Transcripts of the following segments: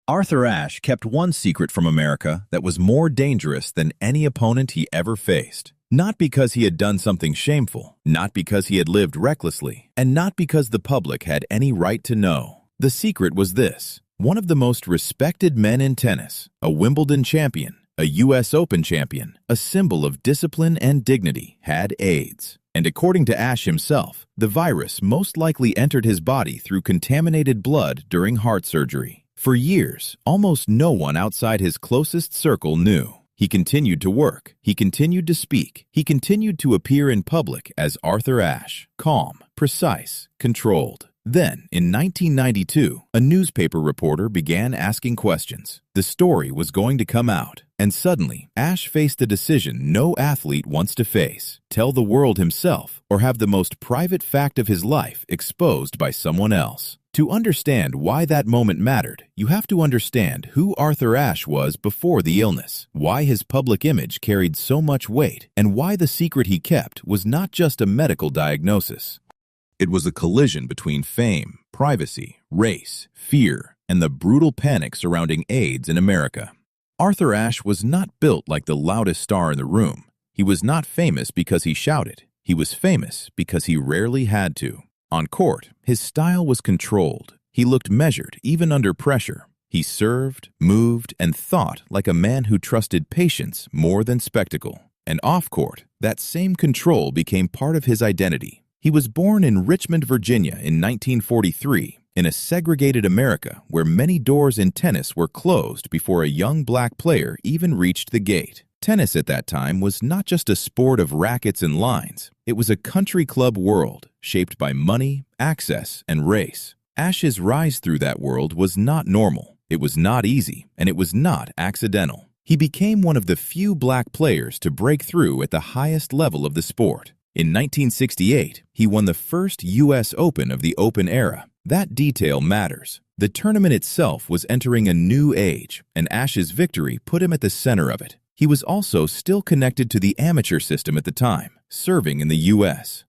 Arthur Ashe kept one secret from America that was more dangerous than any opponent he ever faced. Not because he had done something shameful, not because he had lived recklessly, and not because the public had any right to know. The secret was this: one of the most respected men in tennis, a Wimbledon champion, a U.S. Open champion, a symbol of discipline and dignity, had AIDS. And according to Ashe himself, the virus most likely entered his body through contaminated blood during heart surgery. For years, almost no one outside his closest circle knew. He continued to work. He continued to speak. He continued to appear in public as Arthur Ashe, calm, precise, controlled. Then, in 1992, a newspaper reporter began asking questions. The story was going to come out, and suddenly, Ashe faced the decision no athlete wants to face: tell the world himself or have the most private fact of his life exposed by someone else. To understand why that moment mattered, you have to understand who Arthur Ashe was before the illness, why his public image carried so much weight, and why the secret he kept was not just a medical diagnosis. It was a collision between fame, privacy, race, fear, and the brutal panic surrounding AIDS in America. Arthur Ashe was not built like the loudest star in the room. He was not famous because he shouted. He was famous because he rarely had to. On court, his style was controlled. He looked measured even under pressure. He served, moved, and thought like a man who trusted patience more than spectacle. And off court, that same control became part of his identity. He was born in Richmond, Virginia in 1943, in a segregated America where many doors in tennis were closed before a young black player even reached the gate. Tennis at that time was not just a sport of rackets and lines. It was a country club world shaped by money, access, and race. Ashe's rise through that world was not normal. It was not easy, and it was not accidental. He became one of the few black players to break through at the highest level of the sport. In 1968, he won the first U.S. Open of the Open era. That detail matters. The tournament itself was entering a new age, and Ashe's victory put him at the center of it. He was also still connected to the amateur system at the time, serving in the U.S.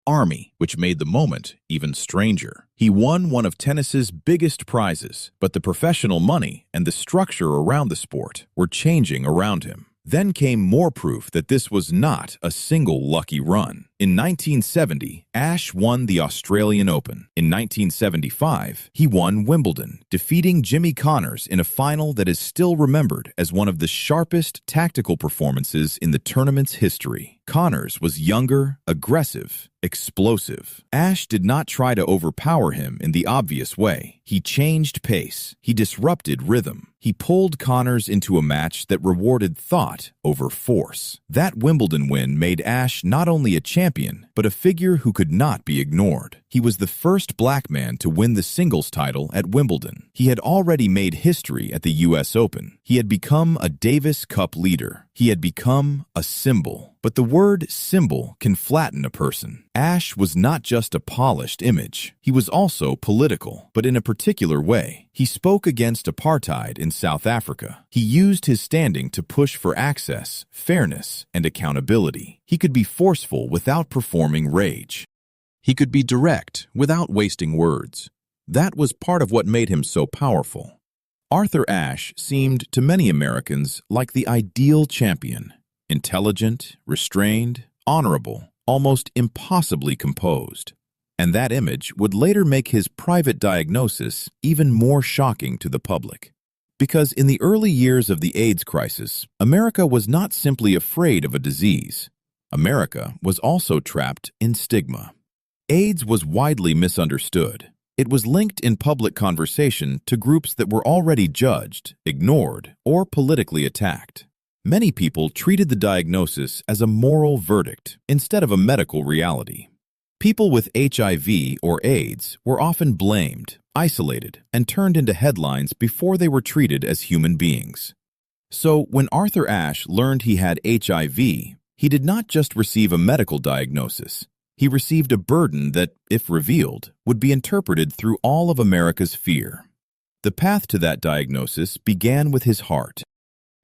Army, which made the moment even stranger. He won one of tennis's biggest prizes, but the professional money and the structure around the sport were changing around him. Then came more proof that this was not a single lucky run. In 1970, Ashe won the Australian Open. In 1975, he won Wimbledon, defeating Jimmy Connors in a final that is still remembered as one of the sharpest tactical performances in the tournament's history. Connors was younger, aggressive, explosive. Ashe did not try to overpower him in the obvious way. He changed pace. He disrupted rhythm. He pulled Connors into a match that rewarded thought over force. That Wimbledon win made Ashe not only a champion, but a figure who could not be ignored. He was the first black man to win the singles title at Wimbledon. He had already made history at the U.S. Open. He had become a Davis Cup leader. He had become a symbol. But the word symbol can flatten a person. Ashe was not just a polished image. He was also political, but in a particular way. He spoke against apartheid in South Africa. He used his standing to push for access, fairness, and accountability. He could be forceful without performing rage. He could be direct without wasting words. That was part of what made him so powerful. Arthur Ashe seemed to many Americans like the ideal champion. Intelligent, restrained, honorable, almost impossibly composed. And that image would later make his private diagnosis even more shocking to the public. Because in the early years of the AIDS crisis, America was not simply afraid of a disease. America was also trapped in stigma. AIDS was widely misunderstood. It was linked in public conversation to groups that were already judged, ignored, or politically attacked. Many people treated the diagnosis as a moral verdict instead of a medical reality. People with HIV or AIDS were often blamed, isolated, and turned into headlines before they were treated as human beings. So when Arthur Ashe learned he had HIV, he did not just receive a medical diagnosis. He received a burden that, if revealed, would be interpreted through all of America's fear. The path to that diagnosis began with his heart.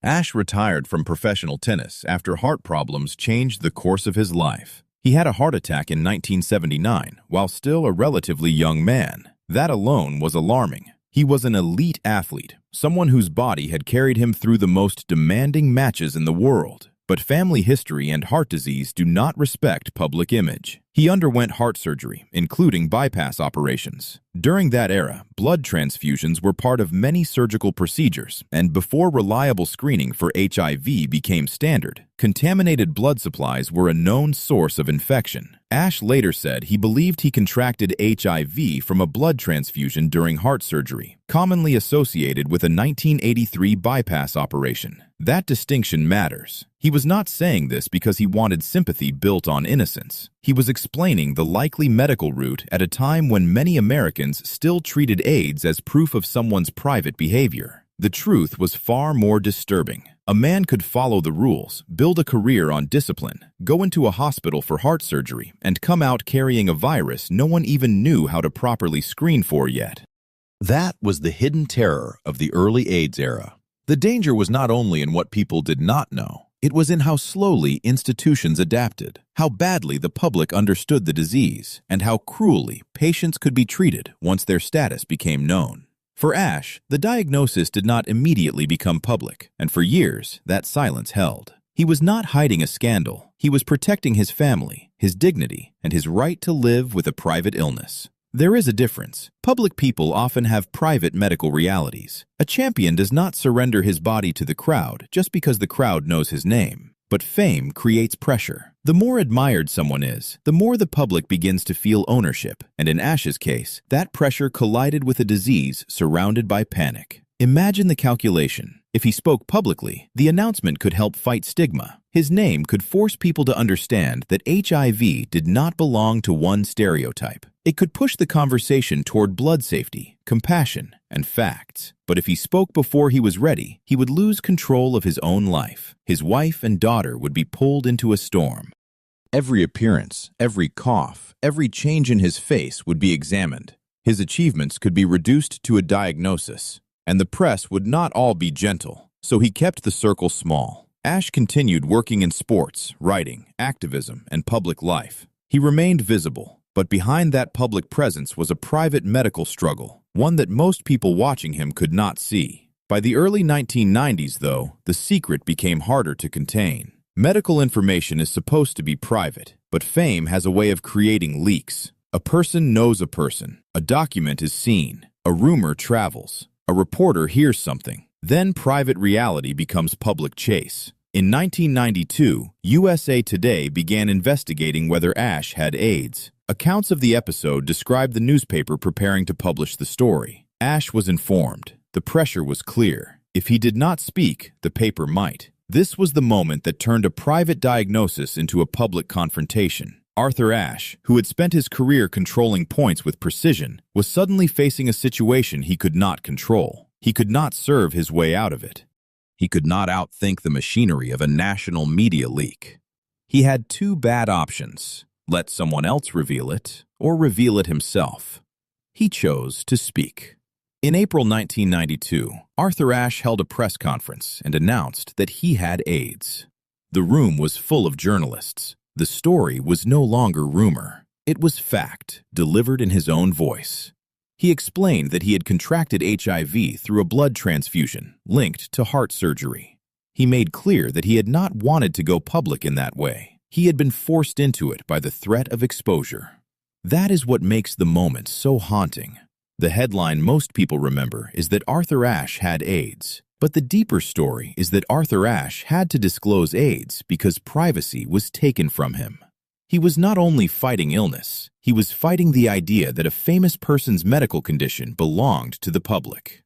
Ashe retired from professional tennis after heart problems changed the course of his life. He had a heart attack in 1979 while still a relatively young man. That alone was alarming. He was an elite athlete, someone whose body had carried him through the most demanding matches in the world. But family history and heart disease do not respect public image. He underwent heart surgery, including bypass operations. During that era, blood transfusions were part of many surgical procedures, and before reliable screening for HIV became standard, contaminated blood supplies were a known source of infection. Ashe later said he believed he contracted HIV from a blood transfusion during heart surgery, commonly associated with a 1983 bypass operation. That distinction matters. He was not saying this because he wanted sympathy built on innocence. He was explaining the likely medical route at a time when many Americans still treated AIDS as proof of someone's private behavior. The truth was far more disturbing. A man could follow the rules, build a career on discipline, go into a hospital for heart surgery, and come out carrying a virus no one even knew how to properly screen for yet. That was the hidden terror of the early AIDS era. The danger was not only in what people did not know, it was in how slowly institutions adapted, how badly the public understood the disease, and how cruelly patients could be treated once their status became known. For Ashe, the diagnosis did not immediately become public, and for years, that silence held. He was not hiding a scandal. He was protecting his family, his dignity, and his right to live with a private illness. There is a difference. Public people often have private medical realities. A champion does not surrender his body to the crowd just because the crowd knows his name. But fame creates pressure. The more admired someone is, the more the public begins to feel ownership. And in Ashe's case, that pressure collided with a disease surrounded by panic. Imagine the calculation. If he spoke publicly, the announcement could help fight stigma. His name could force people to understand that HIV did not belong to one stereotype. It could push the conversation toward blood safety, compassion, and facts. But if he spoke before he was ready, he would lose control of his own life. His wife and daughter would be pulled into a storm. Every appearance, every cough, every change in his face would be examined. His achievements could be reduced to a diagnosis. And the press would not all be gentle, so he kept the circle small. Ashe continued working in sports, writing, activism, and public life. He remained visible, but behind that public presence was a private medical struggle, one that most people watching him could not see. By the early 1990s, though, the secret became harder to contain. Medical information is supposed to be private, but fame has a way of creating leaks. A person knows a person, a document is seen, a rumor travels. A reporter hears something. Then private reality becomes public chase. In 1992, USA Today began investigating whether Ashe had AIDS. Accounts of the episode described the newspaper preparing to publish the story. Ashe was informed. The pressure was clear. If he did not speak, the paper might. This was the moment that turned a private diagnosis into a public confrontation. Arthur Ashe, who had spent his career controlling points with precision, was suddenly facing a situation he could not control. He could not serve his way out of it. He could not outthink the machinery of a national media leak. He had two bad options: let someone else reveal it, or reveal it himself. He chose to speak. In April 1992, Arthur Ashe held a press conference and announced that he had AIDS. The room was full of journalists. The story was no longer rumor. It was fact, delivered in his own voice. He explained that he had contracted HIV through a blood transfusion linked to heart surgery. He made clear that he had not wanted to go public in that way. He had been forced into it by the threat of exposure. That is what makes the moment so haunting. The headline most people remember is that Arthur Ashe had AIDS. But the deeper story is that Arthur Ashe had to disclose AIDS because privacy was taken from him. He was not only fighting illness, he was fighting the idea that a famous person's medical condition belonged to the public.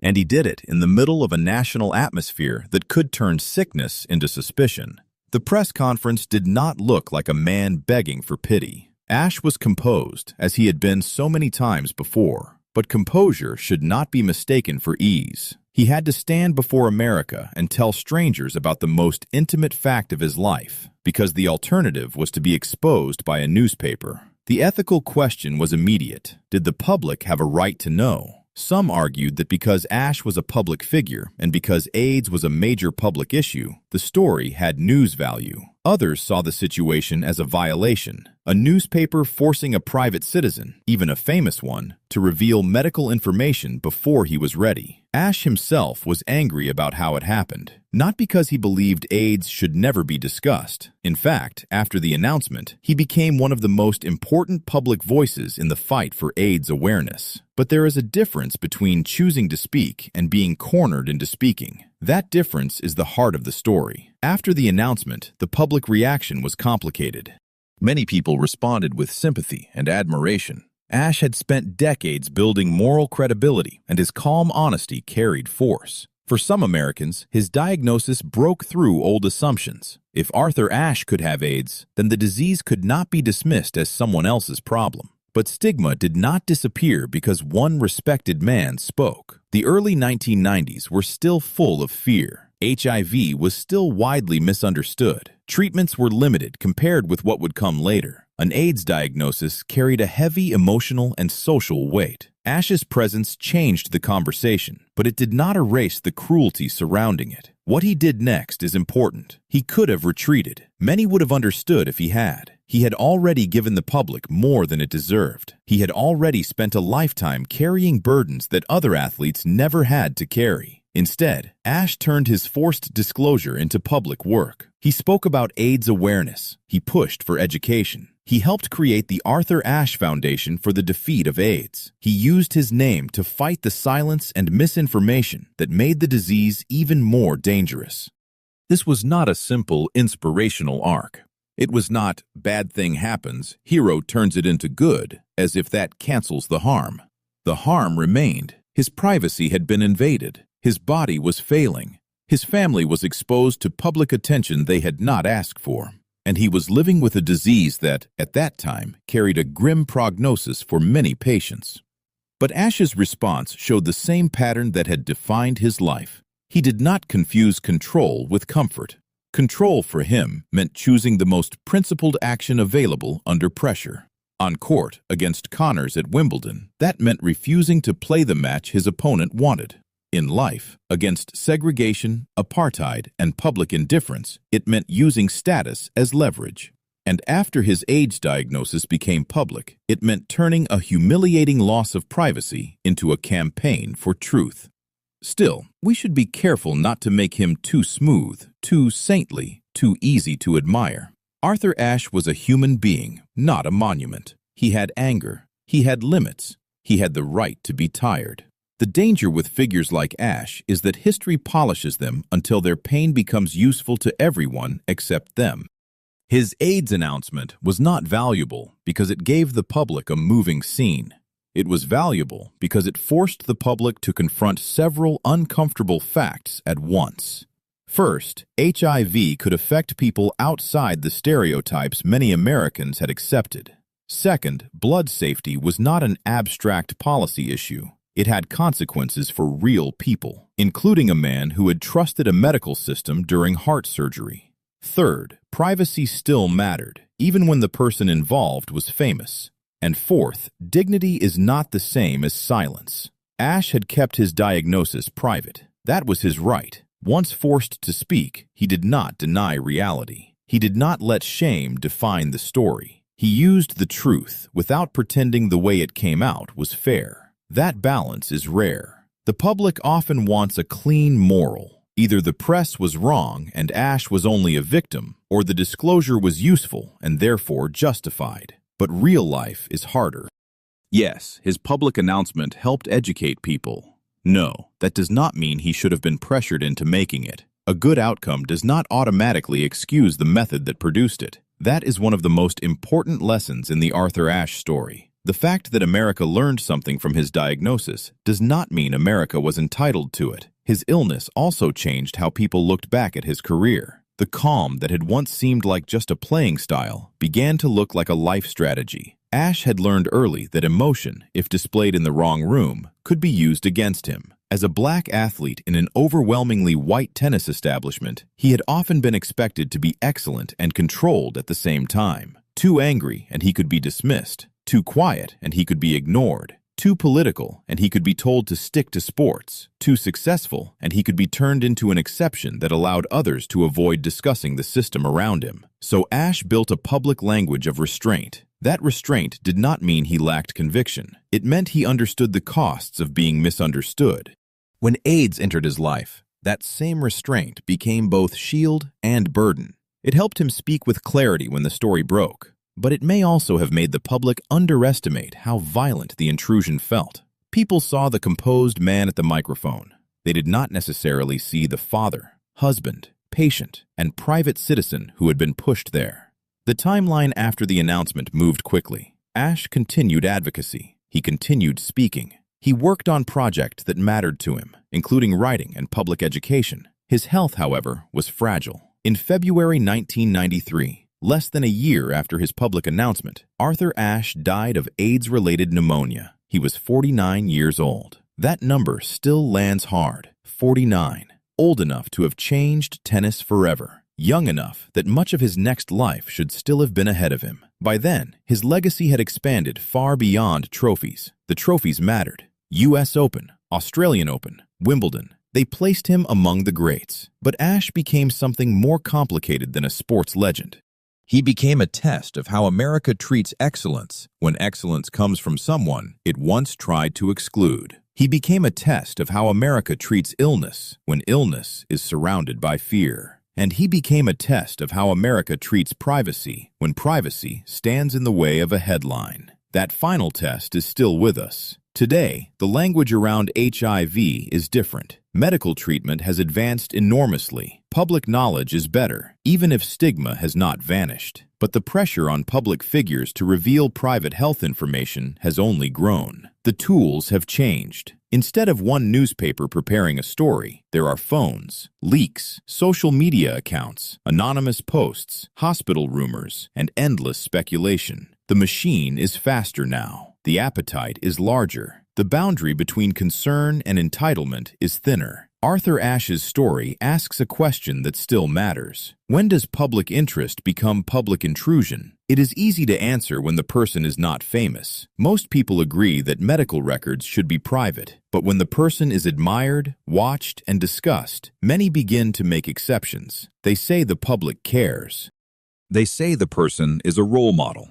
And he did it in the middle of a national atmosphere that could turn sickness into suspicion. The press conference did not look like a man begging for pity. Ashe was composed, as he had been so many times before, but composure should not be mistaken for ease. He had to stand before America and tell strangers about the most intimate fact of his life, because the alternative was to be exposed by a newspaper. The ethical question was immediate. Did the public have a right to know? Some argued that because Ashe was a public figure and because AIDS was a major public issue, the story had news value. Others saw the situation as a violation, A newspaper forcing a private citizen, even a famous one, to reveal medical information before he was ready. Ashe himself was angry about how it happened, not because he believed AIDS should never be discussed. In fact, after the announcement, he became one of the most important public voices in the fight for AIDS awareness. But there is a difference between choosing to speak and being cornered into speaking. That difference is the heart of the story. After the announcement, the public reaction was complicated. Many people responded with sympathy and admiration. Ashe had spent decades building moral credibility, and his calm honesty carried force. For some Americans, his diagnosis broke through old assumptions. If Arthur Ashe could have AIDS, then the disease could not be dismissed as someone else's problem. But stigma did not disappear because one respected man spoke. The early 1990s were still full of fear. HIV was still widely misunderstood. Treatments were limited compared with what would come later. An AIDS diagnosis carried a heavy emotional and social weight. Ashe's presence changed the conversation, but it did not erase the cruelty surrounding it. What he did next is important. He could have retreated. Many would have understood if he had. He had already given the public more than it deserved. He had already spent a lifetime carrying burdens that other athletes never had to carry. Instead, Ashe turned his forced disclosure into public work. He spoke about AIDS awareness. He pushed for education. He helped create the Arthur Ashe Foundation for the defeat of AIDS. He used his name to fight the silence and misinformation that made the disease even more dangerous. This was not a simple inspirational arc. It was not, bad thing happens, hero turns it into good, as if that cancels the harm. The harm remained. His privacy had been invaded. His body was failing. His family was exposed to public attention they had not asked for. And he was living with a disease that, at that time, carried a grim prognosis for many patients. But Ashe's response showed the same pattern that had defined his life. He did not confuse control with comfort. Control for him meant choosing the most principled action available under pressure. On court, against Connors at Wimbledon, that meant refusing to play the match his opponent wanted. In life, against segregation, apartheid, and public indifference, it meant using status as leverage. And after his AIDS diagnosis became public, it meant turning a humiliating loss of privacy into a campaign for truth. Still, we should be careful not to make him too smooth, too saintly, too easy to admire. Arthur Ashe was a human being, not a monument. He had anger. He had limits. He had the right to be tired. The danger with figures like Ashe is that history polishes them until their pain becomes useful to everyone except them. His AIDS announcement was not valuable because it gave the public a moving scene. It was valuable because it forced the public to confront several uncomfortable facts at once. First, HIV could affect people outside the stereotypes many Americans had accepted. Second, blood safety was not an abstract policy issue. It had consequences for real people, including a man who had trusted a medical system during heart surgery. Third, privacy still mattered, even when the person involved was famous. And fourth, dignity is not the same as silence. Ashe had kept his diagnosis private. That was his right. Once forced to speak, he did not deny reality. He did not let shame define the story. He used the truth without pretending the way it came out was fair. That balance is rare. The public often wants a clean moral. Either the press was wrong and Ashe was only a victim, or the disclosure was useful and therefore justified. But real life is harder. Yes, his public announcement helped educate people. No, that does not mean he should have been pressured into making it. A good outcome does not automatically excuse the method that produced it. That is one of the most important lessons in the Arthur Ashe story. The fact that America learned something from his diagnosis does not mean America was entitled to it. His illness also changed how people looked back at his career. The calm that had once seemed like just a playing style began to look like a life strategy. Ashe had learned early that emotion, if displayed in the wrong room, could be used against him. As a black athlete in an overwhelmingly white tennis establishment, he had often been expected to be excellent and controlled at the same time. Too angry and he could be dismissed. Too quiet and he could be ignored. Too political, and he could be told to stick to sports. Too successful, and he could be turned into an exception that allowed others to avoid discussing the system around him. So Ashe built a public language of restraint. That restraint did not mean he lacked conviction. It meant he understood the costs of being misunderstood. When AIDS entered his life, that same restraint became both shield and burden. It helped him speak with clarity when the story broke. But it may also have made the public underestimate how violent the intrusion felt. People saw the composed man at the microphone. They did not necessarily see the father, husband, patient, and private citizen who had been pushed there. The timeline after the announcement moved quickly. Ashe continued advocacy. He continued speaking. He worked on projects that mattered to him, including writing and public education. His health, however, was fragile. In February 1993, less than a year after his public announcement, Arthur Ashe died of AIDS-related pneumonia. He was 49 years old. That number still lands hard. 49. Old enough to have changed tennis forever. Young enough that much of his next life should still have been ahead of him. By then, his legacy had expanded far beyond trophies. The trophies mattered. US Open, Australian Open, Wimbledon. They placed him among the greats. But Ashe became something more complicated than a sports legend. He became a test of how America treats excellence when excellence comes from someone it once tried to exclude. He became a test of how America treats illness when illness is surrounded by fear. And he became a test of how America treats privacy when privacy stands in the way of a headline. That final test is still with us. Today, the language around HIV is different. Medical treatment has advanced enormously. Public knowledge is better, even if stigma has not vanished. But the pressure on public figures to reveal private health information has only grown. The tools have changed. Instead of one newspaper preparing a story, there are phones, leaks, social media accounts, anonymous posts, hospital rumors, and endless speculation. The machine is faster now. The appetite is larger. The boundary between concern and entitlement is thinner. Arthur Ashe's story asks a question that still matters. When does public interest become public intrusion? It is easy to answer when the person is not famous. Most people agree that medical records should be private. But when the person is admired, watched, and discussed, many begin to make exceptions. They say the public cares. They say the person is a role model.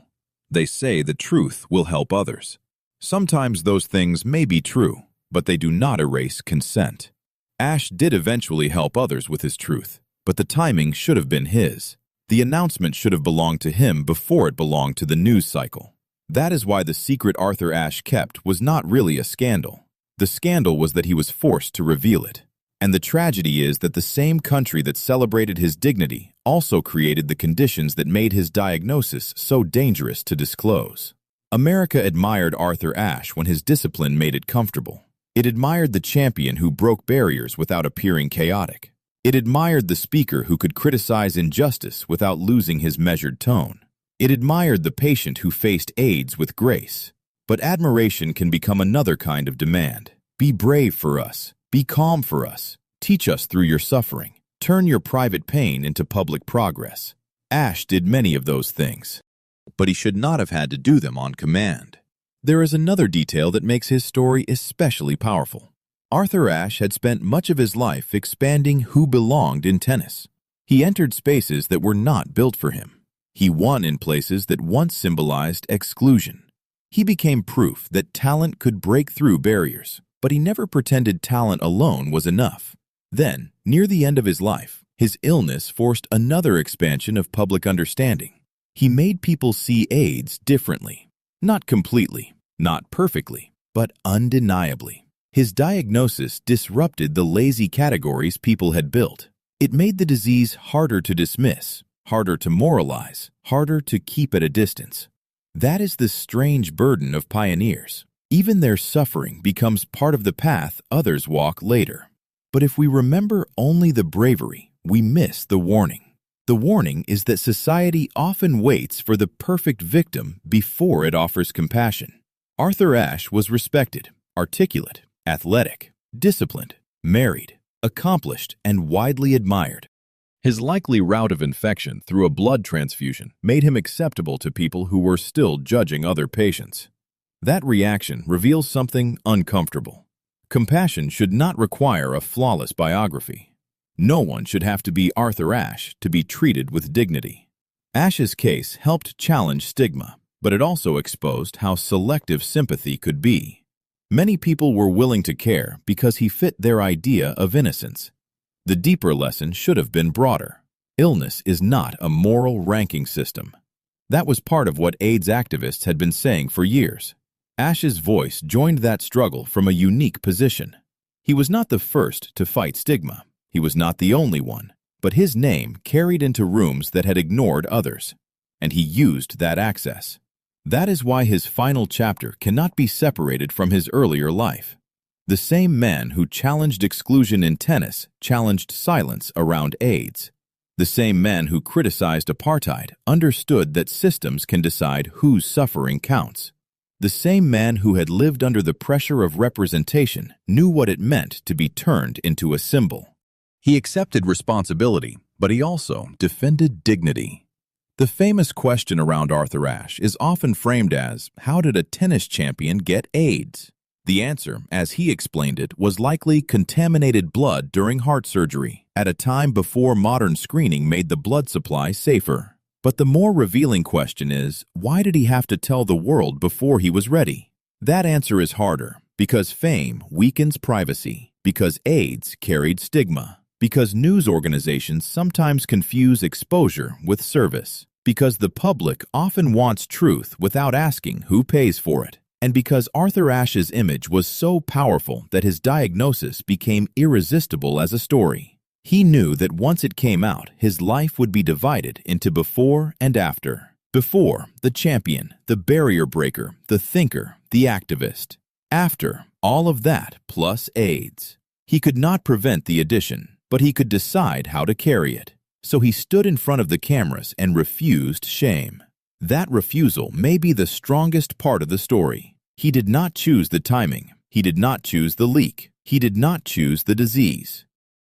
They say the truth will help others. Sometimes those things may be true, but they do not erase consent. Ashe did eventually help others with his truth, but the timing should have been his. The announcement should have belonged to him before it belonged to the news cycle. That is why the secret Arthur Ashe kept was not really a scandal. The scandal was that he was forced to reveal it. And the tragedy is that the same country that celebrated his dignity also created the conditions that made his diagnosis so dangerous to disclose. America admired Arthur Ashe when his discipline made it comfortable. It admired the champion who broke barriers without appearing chaotic. It admired the speaker who could criticize injustice without losing his measured tone. It admired the patient who faced AIDS with grace. But admiration can become another kind of demand. Be brave for us. Be calm for us. Teach us through your suffering. Turn your private pain into public progress. Ashe did many of those things, but he should not have had to do them on command. There is another detail that makes his story especially powerful. Arthur Ashe had spent much of his life expanding who belonged in tennis. He entered spaces that were not built for him. He won in places that once symbolized exclusion. He became proof that talent could break through barriers, but he never pretended talent alone was enough. Then, near the end of his life, his illness forced another expansion of public understanding. He made people see AIDS differently. Not completely, not perfectly, but undeniably. His diagnosis disrupted the lazy categories people had built. It made the disease harder to dismiss, harder to moralize, harder to keep at a distance. That is the strange burden of pioneers. Even their suffering becomes part of the path others walk later. But if we remember only the bravery, we miss the warning. The warning is that society often waits for the perfect victim before it offers compassion. Arthur Ashe was respected, articulate, athletic, disciplined, married, accomplished, and widely admired. His likely route of infection through a blood transfusion made him acceptable to people who were still judging other patients. That reaction reveals something uncomfortable. Compassion should not require a flawless biography. No one should have to be Arthur Ashe to be treated with dignity. Ashe's case helped challenge stigma, but it also exposed how selective sympathy could be. Many people were willing to care because he fit their idea of innocence. The deeper lesson should have been broader. Illness is not a moral ranking system. That was part of what AIDS activists had been saying for years. Ashe's voice joined that struggle from a unique position. He was not the first to fight stigma. He was not the only one, but his name carried into rooms that had ignored others, and he used that access. That is why his final chapter cannot be separated from his earlier life. The same man who challenged exclusion in tennis challenged silence around AIDS. The same man who criticized apartheid understood that systems can decide whose suffering counts. The same man who had lived under the pressure of representation knew what it meant to be turned into a symbol. He accepted responsibility, but he also defended dignity. The famous question around Arthur Ashe is often framed as, how did a tennis champion get AIDS? The answer, as he explained it, was likely contaminated blood during heart surgery, at a time before modern screening made the blood supply safer. But the more revealing question is, why did he have to tell the world before he was ready? That answer is harder, because fame weakens privacy, because AIDS carried stigma, because news organizations sometimes confuse exposure with service, because the public often wants truth without asking who pays for it, and because Arthur Ashe's image was so powerful that his diagnosis became irresistible as a story. He knew that once it came out, his life would be divided into before and after. Before, the champion, the barrier breaker, the thinker, the activist. After, all of that plus AIDS. He could not prevent the addition, but he could decide how to carry it. So he stood in front of the cameras and refused shame. That refusal may be the strongest part of the story. He did not choose the timing. He did not choose the leak. He did not choose the disease.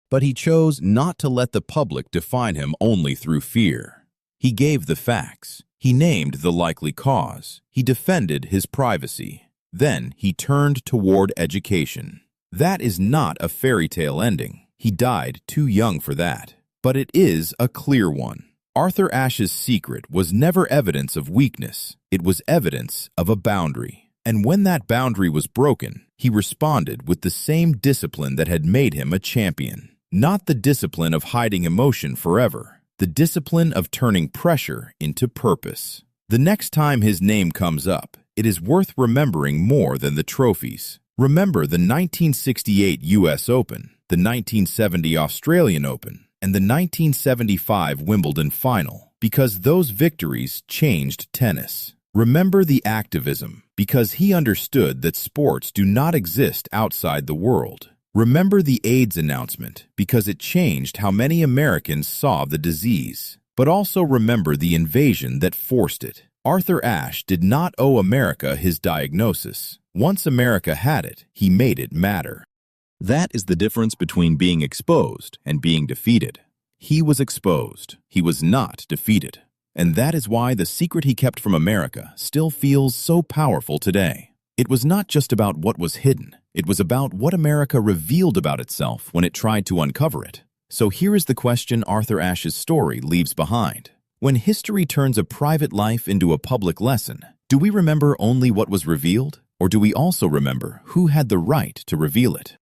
But he chose not to let the public define him only through fear. He gave the facts. He named the likely cause. He defended his privacy. Then he turned toward education. That is not a fairy tale ending. He died too young for that. But it is a clear one. Arthur Ashe's secret was never evidence of weakness. It was evidence of a boundary. And when that boundary was broken, he responded with the same discipline that had made him a champion. Not the discipline of hiding emotion forever, the discipline of turning pressure into purpose. The next time his name comes up, it is worth remembering more than the trophies. Remember the 1968 U.S. Open, the 1970 Australian Open, and the 1975 Wimbledon final, because those victories changed tennis. Remember the activism, because he understood that sports do not exist outside the world. Remember the AIDS announcement, because it changed how many Americans saw the disease. But also remember the invasion that forced it. Arthur Ashe did not owe America his diagnosis. Once America had it, he made it matter. That is the difference between being exposed and being defeated. He was exposed. He was not defeated. And that is why the secret he kept from America still feels so powerful today. It was not just about what was hidden. It was about what America revealed about itself when it tried to uncover it. So here is the question Arthur Ashe's story leaves behind. When history turns a private life into a public lesson, do we remember only what was revealed? Or do we also remember who had the right to reveal it?